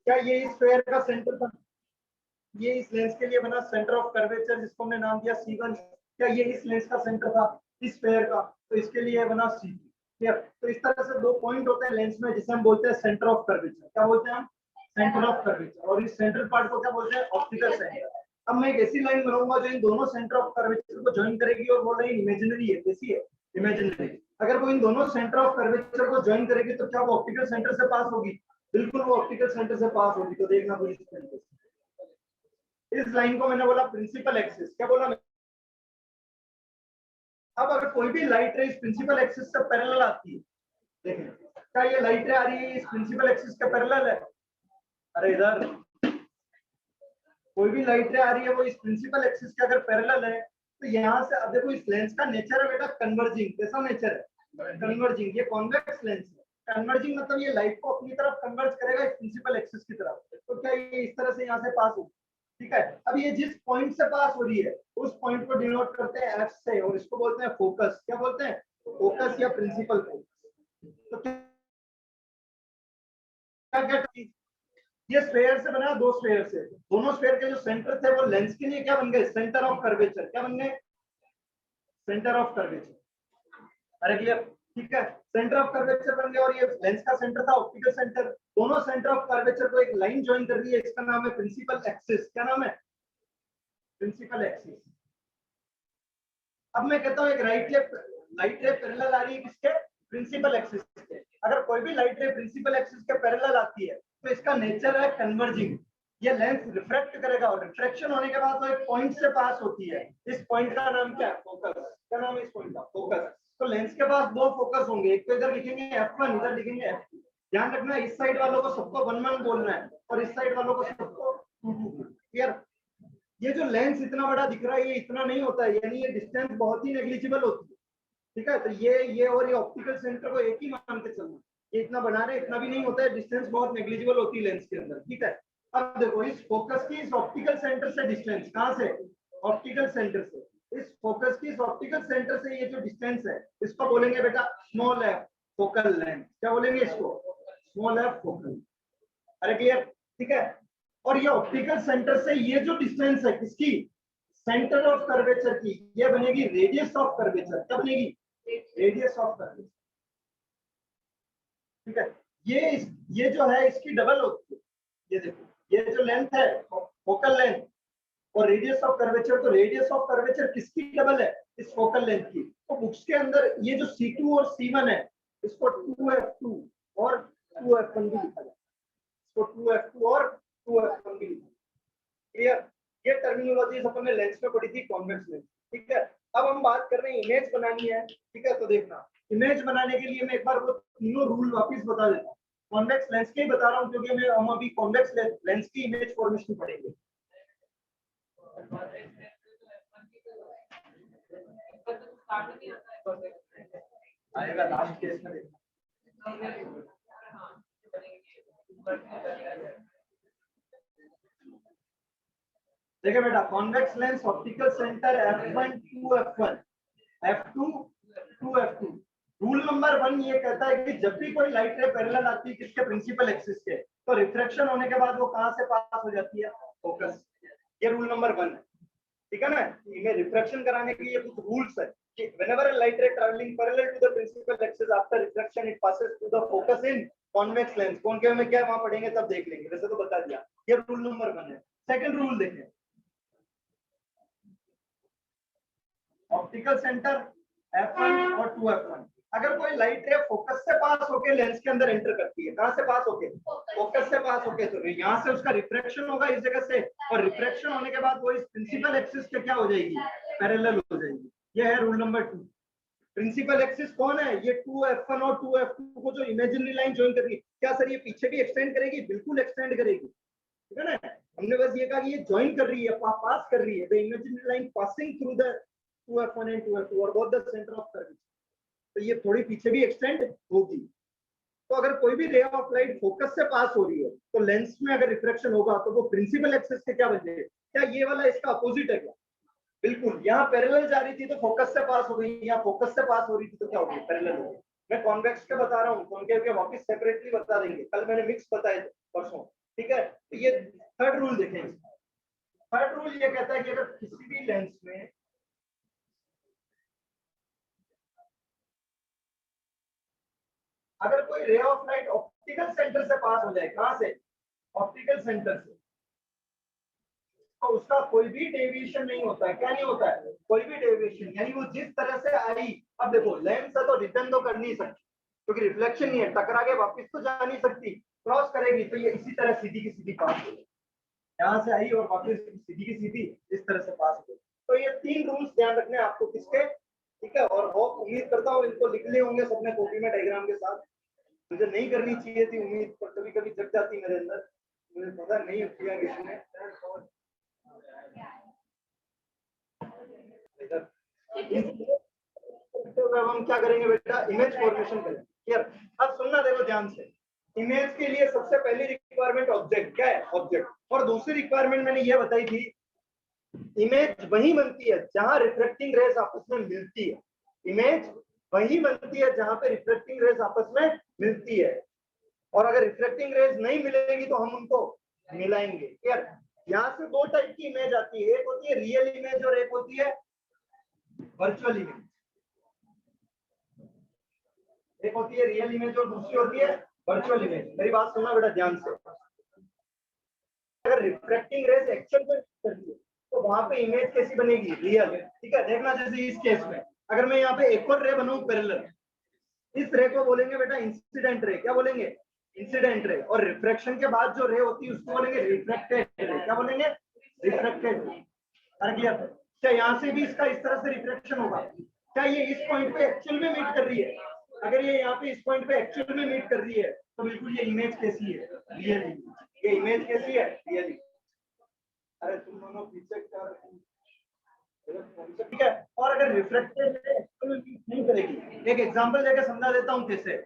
क्या ये इस स्फीयर का सेंटर था? ये इस लेंस के लिए बना सेंटर ऑफ कर्वेचर, जिसको हमने नाम दिया C1। क्या ये इस लेंस का सेंटर था इस स्फीयर का? तो इसके लिए बना C2। क्लियर? तो इस तरह से दो पॉइंट होते हैं लेंस में जिसे हम बोलते हैं सेंटर ऑफ कर्वेचर। क्या बोलते हैं हम? Centre of curvature. और इस सेंट्रल पार्ट को क्या बोलते हैं? Optical centre. अब मैं एक ऐसी लाइन बनाऊंगा जो इन दोनों सेंटर ऑफ कर्वेचर को ज्वाइन करेगी, और वो लाइन इमेजिनरी है। कैसी है? इमेजिनरी। अगर वो इन दोनों सेंटर ऑफ कर्वेचर को ज्वाइन करेगी तो क्या वो ऑप्टिकल सेंटर से पास होगी? बिल्कुल, वो ऑप्टिकल सेंटर से पास होगी। तो देखना पूरी तरीके से इस लाइन को मैंने बोला प्रिंसिपल एक्सिस। क्या बोला? अब अगर कोई भी लाइट रे इस प्रिंसिपल एक्सिस से पैरेलल आती है, देखें क्या ये लाइट रे आ रही है इस प्रिंसिपल एक्सिस के पैरेलल है? अरे इधर कोई भी लाइट रे आ रही है वो इस प्रिंसिपल एक्सिस के अगर पैरेलल है, तो यहाँ से अब देखो इस लेंस का नेचर है बेटा कन्वर्जिंग। कैसा नेचर है? कन्वर्जिंग। ये कॉन्वेक्स लेंस है। कन्वर्जिंग मतलब ये लाइट को अपनी तरफ कन्वर्ज करेगा इस प्रिंसिपल एक्सिस की तरफ। तो क्या ये इस तरह से यहाँ से पास होगी? ठीक है। अब ये जिस पॉइंट से पास हो रही है उस पॉइंट को डिनोट करते हैं F से, और इसको बोलते हैं फोकस। क्या बोलते हैं? फोकस या प्रिंसिपल फोकस। तो क्या ये स्फीयर से बना, दो स्फीयर से। दोनों स्फीयर के जो सेंटर थे वो लेंस के लिए क्या बन गए? Centre of curvature. क्या बन गए? Centre of curvature. अरे क्लियर? ठीक है, सेंटर ऑफ कर्वेचर बन गया। और ये लेंस का सेंटर था ऑप्टिकल सेंटर। दोनों सेंटर ऑफ कर्वेचर को एक लाइन ज्वाइन कर रही है, इसका नाम है प्रिंसिपल एक्सिस। क्या नाम है? Principal axis. अब मैं कहता हूं एक लाइट रे पैरेलल आ रही है किसके? प्रिंसिपल एक्सिस के। अगर कोई भी लाइट रे प्रिंसिपल एक्सिस के पैरेलल आती है तो इसका नेचर है कन्वर्जिंग। ये लेंस रिफ्रैक्ट करेगा, और रिफ्रैक्शन होने के बाद वो एक पॉइंट से पास होती है। इस पॉइंट का नाम क्या है? फोकस। क्या नाम है इस पॉइंट का? फोकस। तो लेंस के पास दो फोकस होंगे, एक तो इधर लिखेंगे F1, इधर लिखेंगे F2। ध्यान रखना इस साइड वालों को सबको 1 1 बोलना है, और इस साइड वालों को सबको 2 2। क्लियर? ये जो लेंस इतना बड़ा दिख रहा है ये इतना नहीं होता है, यानी ये डिस्टेंस बहुत ही नेग्लिजिबल होती है। ठीक है, तो ये और ये ऑप्टिकल सेंटर को एक ही मान के चलना। ये इतना बना रहे इतना भी नहीं होता है, डिस्टेंस बहुत नेग्लिजिबल होती है लेंस के अंदर। ठीक है, अब देखो इस फोकस की इस ऑप्टिकल सेंटर से डिस्टेंस, कहां से? ऑप्टिकल सेंटर से। इस फोकस की इस ऑप्टिकल सेंटर से ये जो डिस्टेंस है इसको बोलेंगे बेटा स्मॉल एफ फोकल लेंथ। क्या बोलेंगे इसको? Small F focal. अरे क्लियर? ठीक है, और ये ऑप्टिकल सेंटर से ये जो डिस्टेंस है किसकी? सेंटर ऑफ कर्वेचर की, ये बनेगी रेडियस ऑफ कर्वेचर। क्या बनेगी? Radius of curvature. ठीक है, ये जो है इसकी डबल होती है। ये देखो ये जो लेंथ है फोकल लेंथ और रेडियस ऑफ कर्वेचर, तो रेडियस ऑफ कर्वेचर किसकी डबल है? इस फोकल लेंथ की। तो बुक्स के अंदर ये जो C2 और C1 है इसको 2F2 और 2F1 भी लिखा जाता है। इसको 2F2 और 2F1 भी लिखा। क्लियर? ये टर्मिनोलॉजी अपन ने लेंस में पढ़ी थी, कॉन्वेक्स लेंस। ठीक है, अब हम बात कर रहे हैं इमेज बनानी है। ठीक है, तो देखना इमेज बनाने के लिए मैं एक बार वो तीनों रूल वापस बता देता हूँ। कॉन्वेक्स लेंस के ही बता रहा हूँ क्योंकि हम अभी कॉन्वेक्स लेंस की इमेज फॉर्मेशन पढ़ेंगे। आएगा लास्ट केस में देखना। देखिए बेटा convex lens optical centre F1 2F1 F2 2F2। Rule number 1 ये कहता है कि जब भी कोई लाइट रे पैरेलल आती है किसके? प्रिंसिपल एक्सिस के, तो रिफ्रैक्शन होने के बाद वो कहां से पास हो जाती है? फोकस। ये रूल नंबर 1 है। ठीक है ना? इन्हें रिफ्रैक्शन कराने के लिए कुछ रूल्स है कि whenever a light ray traveling parallel to the principal axis after refraction it passes through the focus in convex lens। Concave में क्या वहां पढ़ेंगे तब देख लेंगे, वैसे तो बता दिया। ये रूल नंबर 1 है। सेकंड रूल देखें, ऑप्टिकल सेंटर F1 और 2F1। अगर कोई लाइट रे फोकस से पास होके लेंस के अंदर एंटर करती है, कहां से पास होके? फोकस से पास होके, तो यहाँ से उसका रिफ्रैक्शन होगा इस जगह से, और रिफ्रैक्शन होने के बाद वो इस प्रिंसिपल एक्सिस के क्या हो जाएगी? पैरेलल हो जाएगी। ये है रूल नंबर 2। प्रिंसिपल एक्सिस कौन है? ये 2F1 और 2F2 को जो इमेजिनरी लाइन ज्वाइन कर रही है। क्या सर ये पीछे भी एक्सटेंड करेगी? बिल्कुल एक्सटेंड करेगी। ठीक है ना? हमने बस ये कहा कि ये ज्वाइन कर रही है, पास कर रही है। The imaginary line passing through the 2F1 and 2F2 और both the centre of curvature. तो ये थोड़ी पीछे भी एक्सटेंड होगी। तो अगर कोई भी रे ऑफ लाइट फोकस से पास हो रही है तो लेंस में अगर रिफ्रैक्शन होगा तो वो प्रिंसिपल एक्सिस से क्या बन जाएगा? क्या ये वाला इसका अपोजिट है क्या? बिल्कुल, यहाँ पैरेलल जा रही थी तो फोकस से पास हो गई, यहाँ फोकस से पास हो रही थी तो क्या हो गई? पैरेलल हो गई। मैं कॉन्वेक्स के बता रहा हूँ, कॉन्केव के वापस सेपरेटली बता देंगे। कल मैंने मिक्स बताए थे परसों। ठीक है, तो ये थर्ड रूल देखें। थर्ड रूल ये कहता है कि अगर किसी भी लेंस में अगर कोई ray of light optical centre से पास हो जाए, कहां से, ऑप्टिकल सेंटर से, तो उसका कोई भी डेविएशन नहीं होता है। क्या नहीं होता है, कोई भी डेविएशन, यानी वो जिस तरह से आई, अब देखो लेंस है तो रिटर्न तो कर नहीं सकती क्योंकि रिफ्लेक्शन नहीं है, टकरा के वापस तो जा नहीं सकती, क्रॉस करेगी तो ये इसी तरह सीधी की सीधी पास हो, यहाँ से आई और वापस सीधी की सीधी इस तरह से पास हो। तो ये 3 रूल्स ध्यान रखने आपको किसके, ठीक है। और वो उम्मीद करता हूँ इनको लिख लिए होंगे सबने कॉपी में डायग्राम के साथ। मुझे नहीं करनी चाहिए थी उम्मीद, पर कभी कभी जग जाती मेरे अंदर, मुझे पता नहीं किया किसी ने। तो हम क्या करेंगे बेटा, इमेज फॉर्मेशन करेंगे। क्लियर, अब सुनना देखो ध्यान से। इमेज के लिए सबसे पहली रिक्वायरमेंट ऑब्जेक्ट, क्या है, ऑब्जेक्ट। और दूसरी रिक्वायरमेंट मैंने ये बताई थी, इमेज वही बनती है जहां रिफ्लेक्टिंग रेज आपस में मिलती है। इमेज वही बनती है जहां पे रिफ्लेक्टिंग रेज आपस में मिलती है, और अगर रिफ्लेक्टिंग रेज नहीं मिलेगी तो हम उनको मिलाएंगे। क्लियर, यहाँ से 2 टाइप की इमेज आती है, एक होती है रियल इमेज और एक होती है वर्चुअल इमेज। एक होती है रियल इमेज और दूसरी होती है वर्चुअल इमेज। मेरी बात सुनना बेटा ध्यान से। अगर रिफ्लेक्टिंग रेज एक्चुअल में करती है तो वहां पे इमेज कैसी बनेगी, रियल। ठीक है, देखना जैसे इस केस में अगर मैं यहाँ पे एक और रे बनाऊं पैरेलल, इस रे को बोलेंगे बेटा इंसिडेंट रे। क्या बोलेंगे, इंसिडेंट रे। और रिफ्रैक्शन के बाद जो रे होती है उसको बोलेंगे रिफ्लेक्टेड रे। क्या बोलेंगे, रिफ्लेक्टेड रे। क्लियर, क्या यहाँ से भी इसका इस तरह से रिफ्लेक्शन होगा, क्या ये इस पॉइंट पे एक्चुअल में मीट कर रही है, अगर ये यहाँ पे इस पॉइंट पे एक्चुअल में मीट कर रही है तो बिल्कुल ये इमेज कैसी है, रियल। ये इमेज कैसी है, रियल। अरे तुम दोनों पीछे क्या, ठीक है। और अगर रिफ्लेक्टेड नहीं करेगी, एक एग्जांपल देकर समझा देता हूँ कैसे।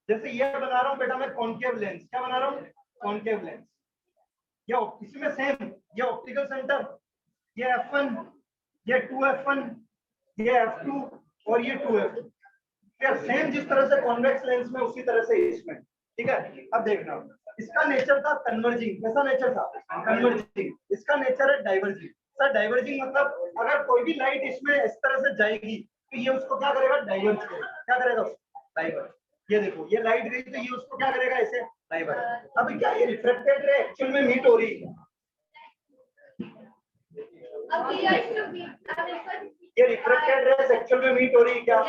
जैसे ये बना रहा हूँ बेटा मैं कॉनकेव लेंस, क्या बना रहा हूँ, कॉनकेव लेंस। ये इसमें सेम, ये ऑप्टिकल सेंटर, ये f1, ये 2f1, ये f2 और ये 2f2। क्या सेम जिस तरह से कॉन्वेक्स लेंस में उसी तरह से इसमें। ठीक है, अब देखना इसका नेचर था कन्वर्जिंग। कैसा नेचर था, कन्वर्जिंग। इसका नेचर है डाइवर्जिंग। सर डाइवर्जिंग मतलब अगर कोई भी लाइट इसमें इस तरह से जाएगी तो ये उसको क्या करेगा, डाइवर्ज करेगा। क्या करेगा, डाइवर्ज। ये देखो ये लाइट गई तो ये उसको क्या करेगा, ऐसे डाइवर्ज। अभी क्या ये रिफ्लेक्टेड रे एक्चुअल में मीट हो रही है, ये रिफ्लेक्टेड रेस एक्चुअल में मीट हो रही है क्या,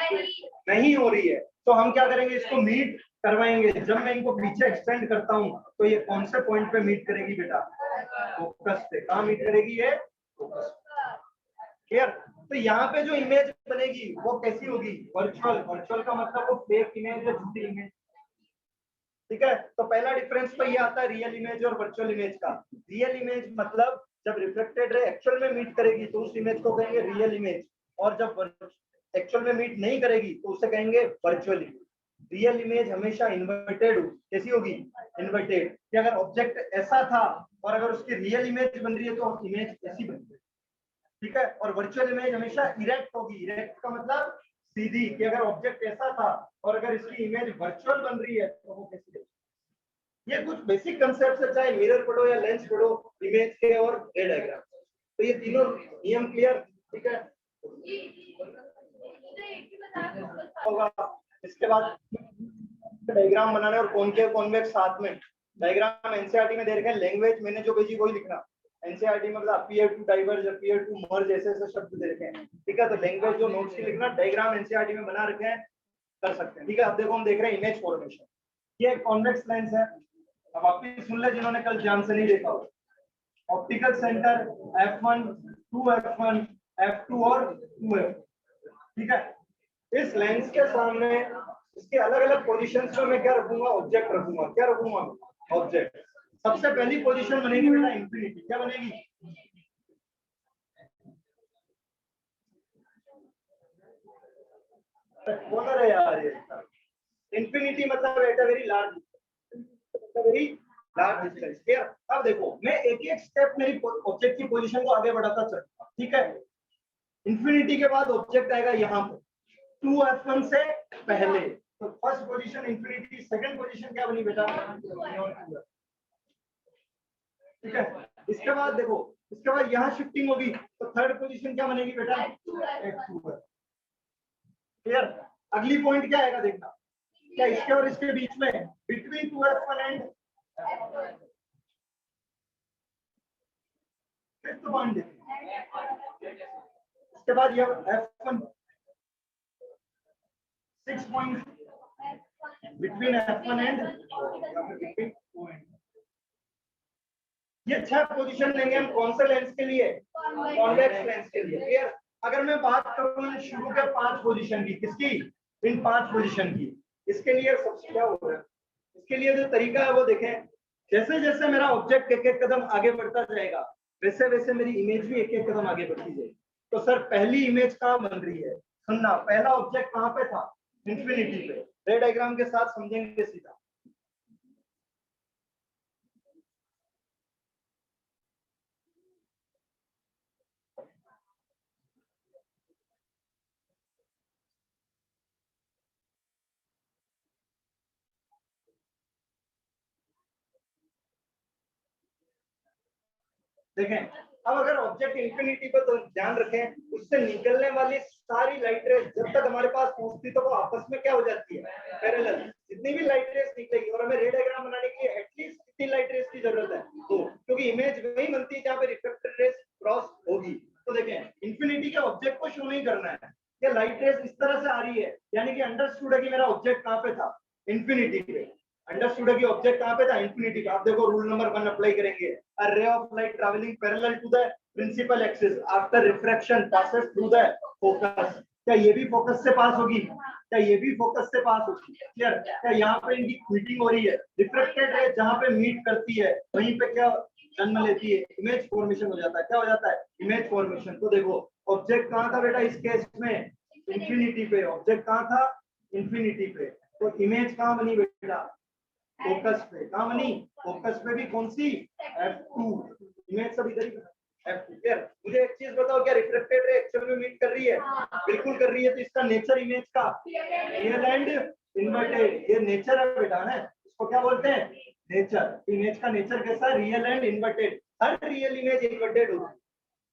नहीं हो रही है। तो हम क्या करेंगे, इसको मीट करवाएंगे। जब मैं इनको पीछे एक्सटेंड करता हूं तो ये कौन से पॉइंट पे मीट करेगी बेटा, फोकस पे। कहां मीट करेगी, ये फोकस। क्लियर, तो यहाँ पे जो इमेज बनेगी वो कैसी होगी, वर्चुअल। वर्चुअल का मतलब वो फेक इमेज है, झूठी इमेज। ठीक है, तो पहला डिफरेंस तो ये आता है रियल इमेज और वर्चुअल इमेज का। रियल इमेज मतलब जब रिफ्लेक्टेड रे एक्चुअल में मीट करेगी तो उस इमेज को कहेंगे रियल इमेज, और जब एक्चुअल में मीट नहीं करेगी तो उसे कहेंगे वर्चुअल इमेज। रियल इमेज हमेशा इन्वर्टेड होगी। कैसी होगी, इन्वर्टेड। कि अगर ऑब्जेक्ट ऐसा था और अगर उसकी रियल इमेज बन रही है तो इमेज ऐसी बनेगी। ठीक है, और वर्चुअल इमेज हमेशा इरेक्ट होगी। इरेक्ट का मतलब सीधी, कि अगर ऑब्जेक्ट ऐसा था और अगर इसकी इमेज वर्चुअल बन रही है तो वो कैसी है। ये कुछ बेसिक कंसेप्ट है, चाहे मिरर पढ़ो या लेंस पढ़ो, इमेज के और रे डायग्राम। तो ये तीनों नियम क्लियर, ठीक है। होगा इसके बाद डायग्राम बनाना और कॉनकेव कॉन्वेक्स साथ में। डायग्राम एनसीईआरटी में दे रखे हैं, लैंग्वेज मैंने जो भेजी वही लिखना। एनसीईआरटी में मतलब appear to diverge, appear to merge, ऐसे ऐसे शब्द दे रखे हैं। ठीक है, तो लैंग्वेज जो नोट्स की लिखना, डायग्राम एनसीईआरटी में बना रखे हैं, कर सकते हैं। ठीक है, अब देखो हम देख रहे हैं इमेज फॉर्मेशन। ये कॉन्वेक्स लेंस है। अब आप भी सुन ले जिन्होंने कल ध्यान से नहीं देखा हो। Optical centre f1, 2f1, f2 और 2f। ठीक है, इस लेंस के सामने इसके अलग अलग पोजीशंस में मैं क्या रखूंगा, ऑब्जेक्ट रखूंगा। क्या रखूंगा, ऑब्जेक्ट। सबसे पहली पोजीशन बनेगी बेटा इंफिनिटी। क्या बनेगी, बोलर है यार ये। इंफिनिटी मतलब at a very large, very large distance. Clear, अब देखो मैं एक एक स्टेप मेरी ऑब्जेक्ट की पोजीशन को आगे बढ़ाता चलूंगा। ठीक है, इंफिनिटी के बाद ऑब्जेक्ट आएगा यहाँ पे 2f1 से पहले। तो first position infinity, second position क्या बनी बेटा, ठीक है। इसके बाद देखो, इसके बाद यहाँ शिफ्टिंग होगी तो थर्ड पोजीशन क्या बनेगी बेटा, F2 है। क्लियर। अगली पॉइंट क्या आएगा देखना, क्या इसके और इसके बीच में between 2F1 and fifth point देखिए। इसके बाद ये F1 6 point between F1 and ये 6 पोजीशन लेंगे हम कौन से लेंस के लिए, कॉन्वेक्स लेंस के लिए। क्लियर। अगर मैं बात करूं शुरू के 5 पोजीशन की, किसकी, इन 5 पोजीशन की, इसके लिए सबसे क्या होगा, इसके लिए जो तरीका है वो देखें। जैसे जैसे मेरा ऑब्जेक्ट एक एक कदम आगे बढ़ता जाएगा वैसे वैसे मेरी इमेज भी एक एक कदम आगे बढ़ती जाएगी। तो सर पहली इमेज कहाँ बन रही है, सुनना, पहला ऑब्जेक्ट कहाँ पे था, इंफिनिटी पे। रे डायग्राम के साथ समझेंगे सीधा। देखें, अब अगर ऑब्जेक्ट इंफिनिटी पर तो ध्यान रखें, उससे निकलने वाली सारी लाइट रेस जब तक हमारे पास पहुंचती तो वो आपस में क्या हो जाती है, पैरेलल। जितनी भी लाइट रेस निकलेगी, और हमें रे डायग्राम बनाने के लिए एटलीस्ट कितनी लाइट रेस की जरूरत है, तो क्योंकि इमेज वही बनती है जहां पे रिफ्लेक्टेड रेस क्रॉस होगी। तो देखें, इंफिनिटी के ऑब्जेक्ट को शो नहीं करना है, ये लाइट रेस इस तरह से आ रही है, यानी कि अंडरस्टूड है कि मेरा ऑब्जेक्ट कहां पे था, इंफिनिटी पे। अंडरस्टूड है कि ऑब्जेक्ट कहां पे था, इंफिनिटी पे। आप देखो रूल नंबर 1 अप्लाई करेंगे, a ray of light traveling parallel to the principal axis after refraction passes through the focus। क्या ये भी फोकस से पास होगी, क्या ये भी फोकस से पास होगी, क्लियर। क्या यहाँ पे इनकी मीटिंग हो रही है, रिफ्लेक्टेड रे जहाँ पे मीट करती है वहीं पे क्या जन्म लेती है, इमेज फॉर्मेशन हो जाता है। क्या हो जाता है, इमेज फॉर्मेशन। तो देखो ऑब्जेक्ट कहाँ था बेटा इस केस में, इंफिनिटी पे। ऑब्जेक्ट कहाँ था, इंफिनिटी पे। तो इमेज कहाँ बनी बेटा, फोकस पे। कहाँ बनी, फोकस पे भी कौन सी, F2। इमेज सब इधर ही F2। क्लियर। मुझे एक चीज बताओ, क्या रिफ्लेक्टेड रे एक्चुअल में मीट कर रही है, बिल्कुल कर रही है। तो इसका नेचर इमेज का रियल एंड इन्वर्टेड, ये नेचर है बेटा है, इसको क्या बोलते हैं, नेचर। इमेज का नेचर कैसा है, real and inverted. Her real image inverted होती है,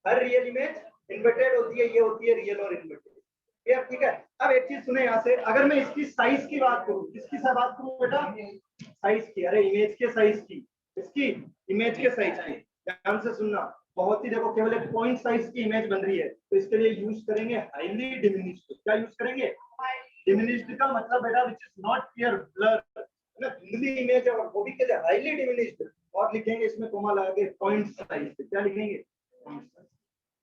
हर रियल इमेज इन्वर्टेड होती है, ये होती है रियल और इन्वर्टेड। ठीक है। अब एक चीज सुने यहाँ से, अगर मैं इसकी साइज की बात करूं, किसकी बात करूं बेटा, साइज की, अरे इमेज के साइज की, इसकी इमेज के साइज की। ध्यान से सुनना, बहुत ही देखो, केवल एक पॉइंट साइज की इमेज बन रही है, तो इसके लिए यूज करेंगे हाईली डिमिनिश्ड। क्या यूज करेंगे, डिमिनिश्ड का मतलब बेटा which is not clear, blur, ना धुंधली इमेज है, और वो भी कहते हैं हाईली डिमिनिश्ड। और लिखेंगे इसमें कोमा लगा के पॉइंट साइज। क्या लिखेंगे, पॉइंट साइज।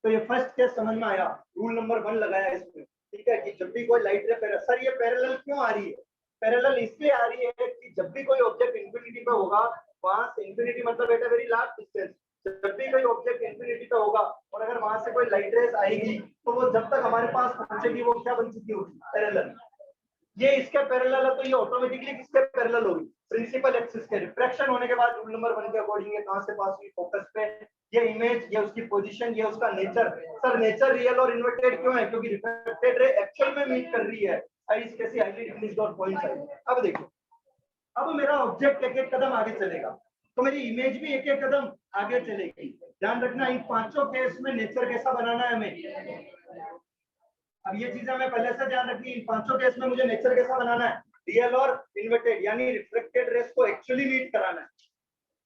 तो ये फर्स्ट केस समझ में आया, रूल नंबर 1 लगाया इसमें। ठीक है, कि जब भी कोई लाइट रे, सर ये पैरेलल क्यों आ रही है, पैरेलल इसलिए आ रही है कि जब भी कोई ऑब्जेक्ट इंफिनिटी पे होगा, वहां से इंफिनिटी मतलब बेटा वेरी लार्ज डिस्टेंस, जब भी कोई ऑब्जेक्ट इंफिनिटी पे होगा और अगर वहां से कोई लाइट रेस आएगी तो वो जब तक हमारे पास पहुंचेगी वो क्या बन चुकी होगी, पैरेलल। ये इसके पैरेलल है, तो ये ऑटोमेटिकली किसके पैरेलल होगी, प्रिंसिपल एक्सिस के। रिफ्रैक्शन होने के बाद रूल नंबर 1 के अकॉर्डिंग ये कहां से पास हुई, फोकस पे। ये इमेज, ये उसकी पोजीशन, ये उसका नेचर। सर नेचर रियल और इन्वर्टेड क्यों है, क्योंकि रिफ्लेक्टेड रे एक्चुअल में मीट कर रही है साइज कैसी, हाईली डिमिनिश्ड और पॉइंट साइज। अब देखो, अब मेरा ऑब्जेक्ट एक एक कदम आगे चलेगा तो मेरी इमेज भी एक एक कदम आगे चलेगी। ध्यान रखना, इन पांचों केस में नेचर कैसा बनाना है हमें। अब ये चीजें हमें पहले से ध्यान रखनी, इन पांचों केस में मुझे नेचर कैसा बनाना है, रियल और इन्वर्टेड, यानी रिफ्लेक्टेड रेस को एक्चुअली मीट कराना है।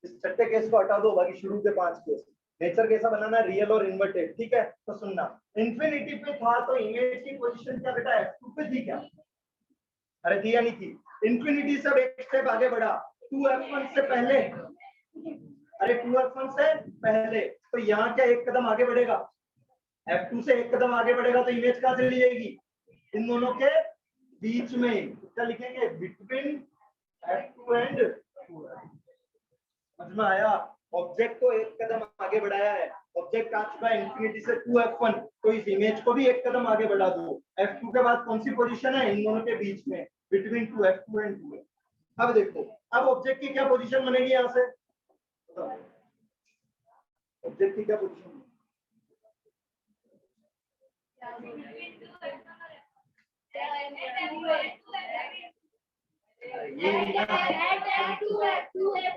इस छठे केस को हटा दो, बाकी शुरू के 5 केस। नेचर कैसा बनाना है, रियल और इन्वर्टेड। ठीक है, तो सुनना, इंफिनिटी पे था तो इमेज की पोजीशन क्या बेटा F2 पे थी क्या, अरे थी या नहीं थी। इंफिनिटी से एक स्टेप आगे बढ़ा, 2F1 से पहले, अरे 2F1 से पहले, तो यहाँ क्या एक कदम आगे बढ़ेगा, F2 से एक कदम आगे बढ़ेगा तो इमेज कहां चली जाएगी, इन दोनों के बीच में। क्या लिखेंगे, बिटवीन F2 एंड 2। समझ में आया, ऑब्जेक्ट को एक कदम आगे बढ़ाया है, ऑब्जेक्ट आ चुका है इंफिनिटी से 2F1, तो इस इमेज को भी एक कदम आगे बढ़ा दो। F2 के बाद कौन सी पोजीशन है, इन दोनों के बीच में, बिटवीन 2F2 एंड 2। अब देखो, अब ऑब्जेक्ट की क्या पोजीशन बनेगी, यहाँ से ऑब्जेक्ट की क्या पोजीशन,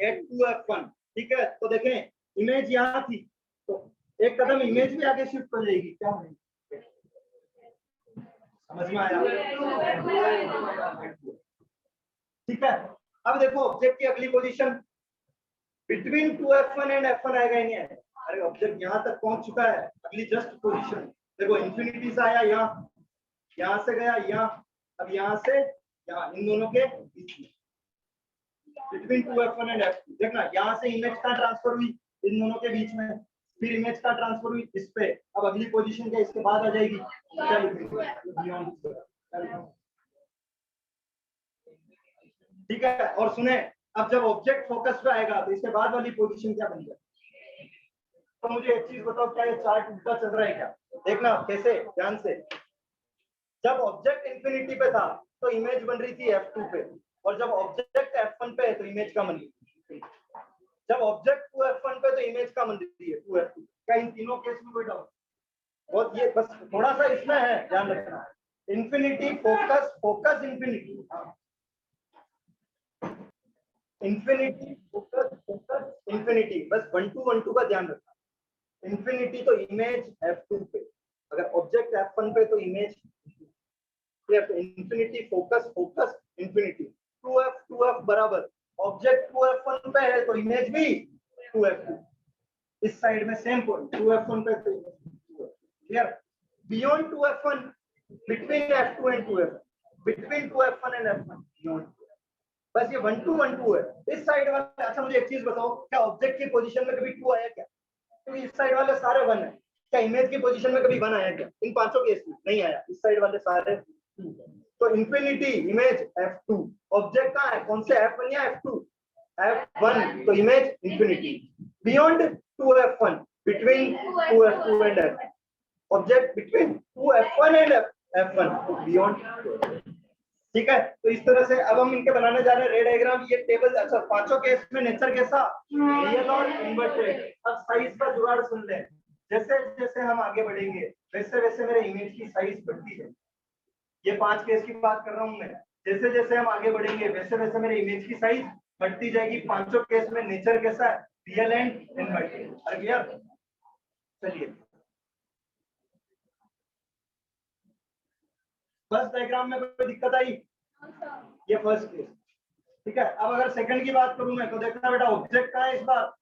ये 2F1। ठीक है, तो देखें इमेज यहाँ थी तो एक कदम इमेज भी आगे शिफ्ट हो जाएगी, क्या होगी? समझ में आया? ठीक है, अब देखो ऑब्जेक्ट की अगली position between 2f1 and f1 आएगा ही नहीं आएगा? अरे ऑब्जेक्ट यहाँ तक पहुंच चुका है, अगली जस्ट पोजीशन देखो इंफिनिटी से आया यहाँ, यहाँ से गया यहाँ, अब यहाँ से यहाँ, इन दोनों के बीच में बिटवीन 2f1 एंड f2। देखना यहाँ से इमेज का ट्रांसफर हुई इन दोनों के बीच में, फिर इमेज का ट्रांसफर हुई इस पे, अब अगली पोजीशन क्या इसके बाद आ जाएगी? क्या लिखेंगे? ठीक है, और सुने अब जब ऑब्जेक्ट फोकस पे आएगा तो इसके बाद वाली पोजीशन क्या बन जाएगी? तो मुझे एक चीज बताओ, क्या ये चार्ट उल्टा चल रहा है क्या? देखना कैसे, ध्यान से। जब ऑब्जेक्ट इंफिनिटी पे था तो इमेज बन रही थी f2 पे, और जब ऑब्जेक्ट f1 पे है तो इमेज का बन रही है। जब ऑब्जेक्ट 2f1 पे तो इमेज का बन रही है 2f2। क्या इन तीनों केस में कोई डाउट? बहुत ये बस थोड़ा सा इसमें है, ध्यान रखना। Infinity focus, focus infinity, infinity focus, focus infinity, बस 1 to 1 2 का ध्यान रखना। इंफिनिटी तो इमेज f2 पे, अगर ऑब्जेक्ट f1 पे तो image infinity focus, focus infinity. 2f बराबर ऑब्जेक्ट 2f1 पे है तो इमेज भी 2f2। इस साइड में सेम पॉइंट 2f1 पे तो clear. Beyond 2f1 between f2 and 2f, between 2f1 and f1 beyond, बस ये 1 to 1 2 है इस साइड वाले। अच्छा मुझे एक चीज बताओ, क्या ऑब्जेक्ट की पोजीशन में कभी 2 आया क्या? क्योंकि इस साइड वाले सारे 1 है, क्या इमेज की पोजीशन में कभी 1 आया क्या? इन पांचों केस में नहीं आया, इस साइड वाले सारे 2। तो इंफिनिटी इमेज f2, ऑब्जेक्ट कहां है, कौन से f1 या f2? f1, तो image infinity. Beyond 2f1 between 2f2 and f, object between 2f1 and f1 beyond. ठीक है, तो इस तरह से अब हम इनके बनाने जा रहे हैं रे डायग्राम, ये टेबल। अच्छा पांचों केस में नेचर कैसा? रियल और इन्वर्टेड। अब साइज का जुगाड़ सुन ले, जैसे जैसे हम आगे बढ़ेंगे वैसे वैसे मेरे इमेज की साइज बढ़ती है। ये 5 केस की बात कर रहा हूं मैं, जैसे जैसे हम आगे बढ़ेंगे वैसे वैसे मेरे इमेज की साइज बढ़ती जाएगी। पांचों केस में नेचर कैसा है? Real and inverted. अरे यार चलिए, फर्स्ट डायग्राम में कोई दिक्कत आई? ये फर्स्ट केस, ठीक है। अब अगर सेकंड की बात करूं मैं तो देखना बेटा, ऑब्जेक्ट का है इस बार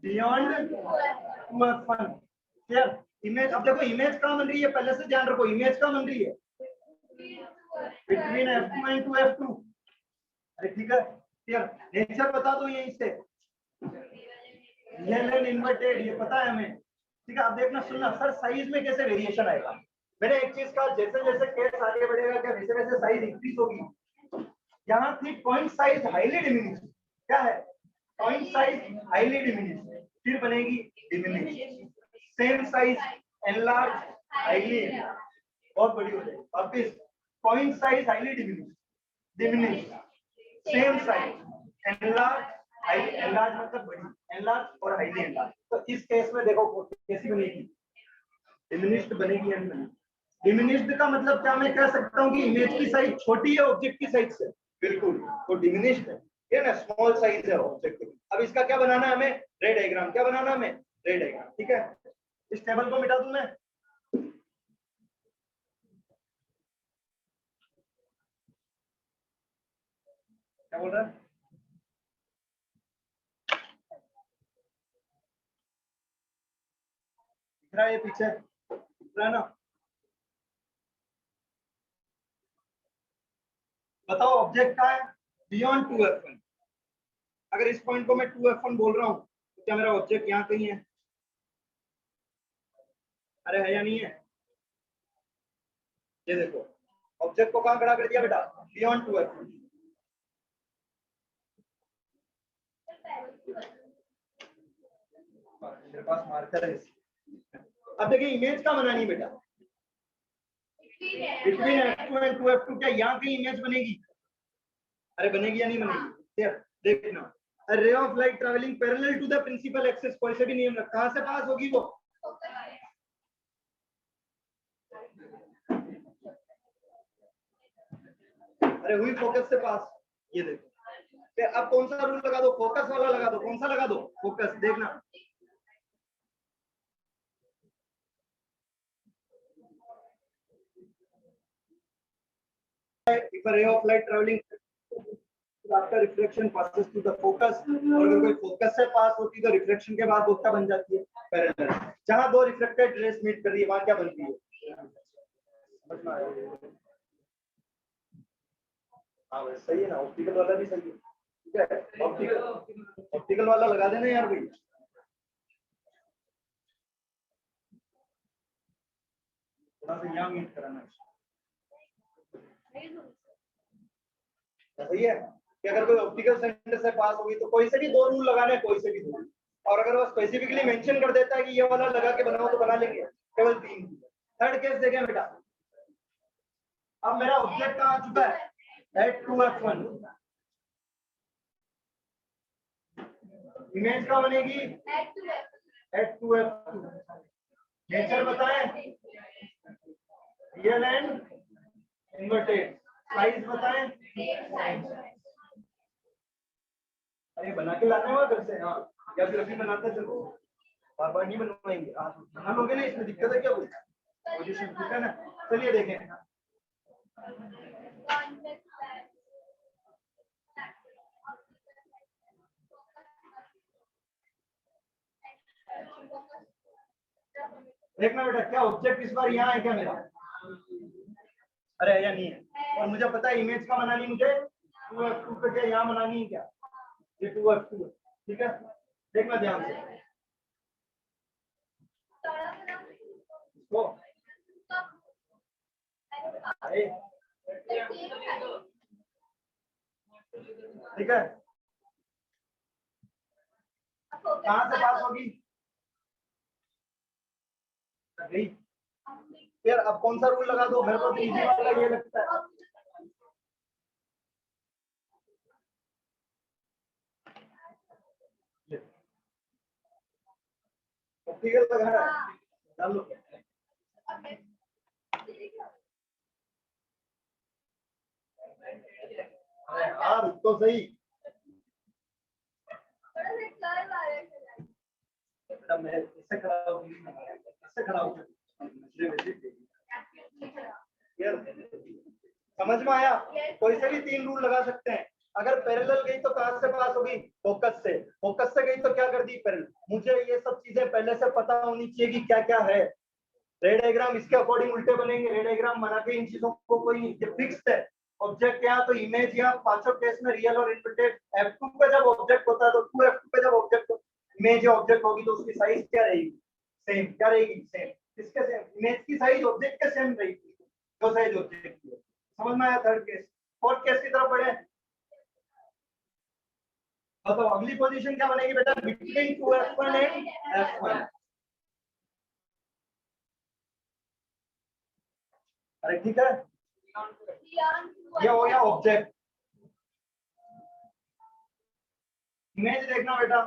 बियॉन्ड 2f1, क्लियर। इमेज, अब देखो इमेज कहां बन रही है, पहले से ध्यान रखो, इमेज कहां बन रही है? Between f2 and 2f2। अरे ठीक है, क्लियर। नेचर बता दो यहीं से, रियल एंड इन्वर्टेड, ये पता है हमें। ठीक है, अब देखना सुनना सर, साइज में कैसे वेरिएशन आएगा। मैंने एक चीज कहा, जैसे जैसे केस आगे बढ़ेगा क्या वैसे वैसे साइज इंक्रीज होगी। यहाँ थी पॉइंट साइज हाईली डिमिनिश, क्या है? पॉइंट साइज हाईली डिमिनिश, फिर बनेगी diminish. Same size enlarge highly, बहुत बड़ी हो जाएगी। वापिस point size highly diminish, diminish, same size enlarge highly, enlarge मतलब बड़ी, एनलार्ज और हाईली एनलार्ज। तो इस केस में देखो कैसी बनेगी, डिमिनिश्ड बनेगी। डिमिनिश्ड का मतलब क्या मैं कह सकता हूँ कि इमेज की साइज छोटी है ऑब्जेक्ट की साइज से, बिल्कुल, तो डिमिनिश्ड है ना, स्मॉल साइज है ऑब्जेक्ट की। अब इसका क्या बनाना है हमें? रे डायग्राम। क्या बनाना है हमें? रे डायग्राम। ठीक है, इस टेबल को मिटा दूं मैं, क्या बोल रहा है? दिख रहा है ये पीछे, दिख रहा है ना? बताओ ऑब्जेक्ट का है बियॉन्ड 2f1। अगर इस पॉइंट को मैं 2f1 बोल रहा हूँ तो क्या मेरा ऑब्जेक्ट यहाँ कहीं है? अरे है या नहीं है? ये देखो ऑब्जेक्ट को कहाँ खड़ा कर दिया बेटा? Beyond 2f1। मेरे पास मार्कर है। अब देखिए इमेज का बनानी बेटा, बिटवीन f2 एंड 2f2, क्या यहाँ कहीं इमेज बनेगी? अरे बनेगी या नहीं बनेगी? देखना, a ray of light traveling parallel to the principal axis, कोई से भी नियम रख, कहां से पास होगी वो? अरे हुई फोकस से पास, ये देखो फिर अब कौन सा रूल लगा दो, फोकस वाला लगा दो, कौन सा लगा दो, फोकस। देखना if a ray of light traveling after reflection passes to the focus, और अगर कोई फोकस से पास होती तो रिफ्लेक्शन के बाद वो क्या बन जाती है, पैरेलल। जहां दो रिफ्लेक्टेड रेस मीट कर रही है वहां क्या बनती है, हाँ वैसे सही है ना, ऑप्टिकल वाला भी सही है। ठीक है, ऑप्टिकल वाला लगा देना यार भाई। थोड़ा सा यहाँ मीट कराना सही है कि अगर कोई ऑप्टिकल सेंटर से पास होगी तो कोई से भी दो रूल लगाने, कोई से भी दो। और अगर वो स्पेसिफिकली मेंशन कर देता है कि ये वाला लगा के बनाओ तो बना लेंगे, केवल 3। थर्ड केस देखें बेटा, अब मेरा ऑब्जेक्ट कहाँ आ चुका है, एट 2f1। इमेज कहाँ बनेगी, एट 2f2। नेचर बताएं, रियल एंड इन्वर्टेड। साइज बताएं, अरे बना के लाने हुआ घर से, हाँ या फिर अभी बनाते चलो, बार बार नहीं बनवाएंगे, आप बना लोगे ना, इसमें दिक्कत है क्या कोई पोजीशन, ठीक है ना। चलिए देखें, देखना बेटा, क्या ऑब्जेक्ट इस बार यहाँ है क्या मेरा, अरे या नहीं है। और मुझे पता है इमेज का बनानी, मुझे 2f2 पे क्या यहाँ बनानी है क्या, ये 2f2 है। ठीक है, देखना ध्यान से तो, ठीक है, कहाँ से पास होगी, यार अब कौन सा रूल लगा दो, मेरे को तो इजी वाला ये लगता है। ठीक है, लगा रहा है, डाल लो। यार तो सही, मैं इससे खड़ा हूँ, इससे खड़ा हूँ, समझ में आया। कोई से भी 3 रूल लगा सकते हैं। अगर पैरेलल गई तो कहां से पास होगी, फोकस से। फोकस से गई तो क्या कर दी, पैरेलल। मुझे ये सब चीजें पहले से पता होनी चाहिए कि क्या क्या है। रे डायग्राम इसके अकॉर्डिंग उल्टे बनेंगे, रे डायग्राम बना के इन चीजों को कोई फिक्स्ड है। ऑब्जेक्ट यहाँ तो इमेज यहाँ, पांचों केस में रियल और इन्वर्टेड। f2 पे जब ऑब्जेक्ट होता है तो 2f2 पे जब ऑब्जेक्ट इमेज ऑब्जेक्ट होगी तो उसकी साइज क्या रहेगी, सेम। क्या रहेगी, सेम। किसके सेम, इमेज की साइज ऑब्जेक्ट के सेम रहेगी, जो साइज ऑब्जेक्ट की है। समझ में आया। Third case. फोर्थ केस की तरफ बढ़े तो अगली पोजीशन क्या बनेगी बेटा, बिटवीन 2f1 एंड f1। अरे ठीक है, ये हो गया ऑब्जेक्ट। इमेज देखना बेटा,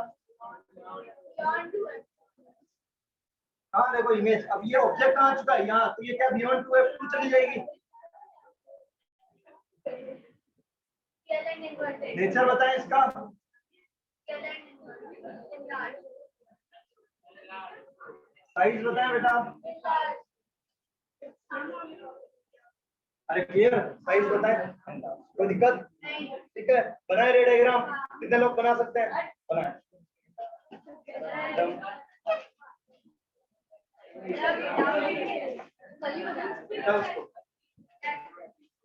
हाँ देखो इमेज, अब ये ऑब्जेक्ट कहाँ आ चुका है, यहाँ, तो ये क्या बियॉन्ड 2f2 चली जाएगी। नेचर बताएं इसका, साइज बताएं बेटा, अरे क्लियर, साइज बताएं, कोई दिक्कत। ठीक है, बनाए रे डायग्राम, कितने लोग बना सकते हैं, बनाए।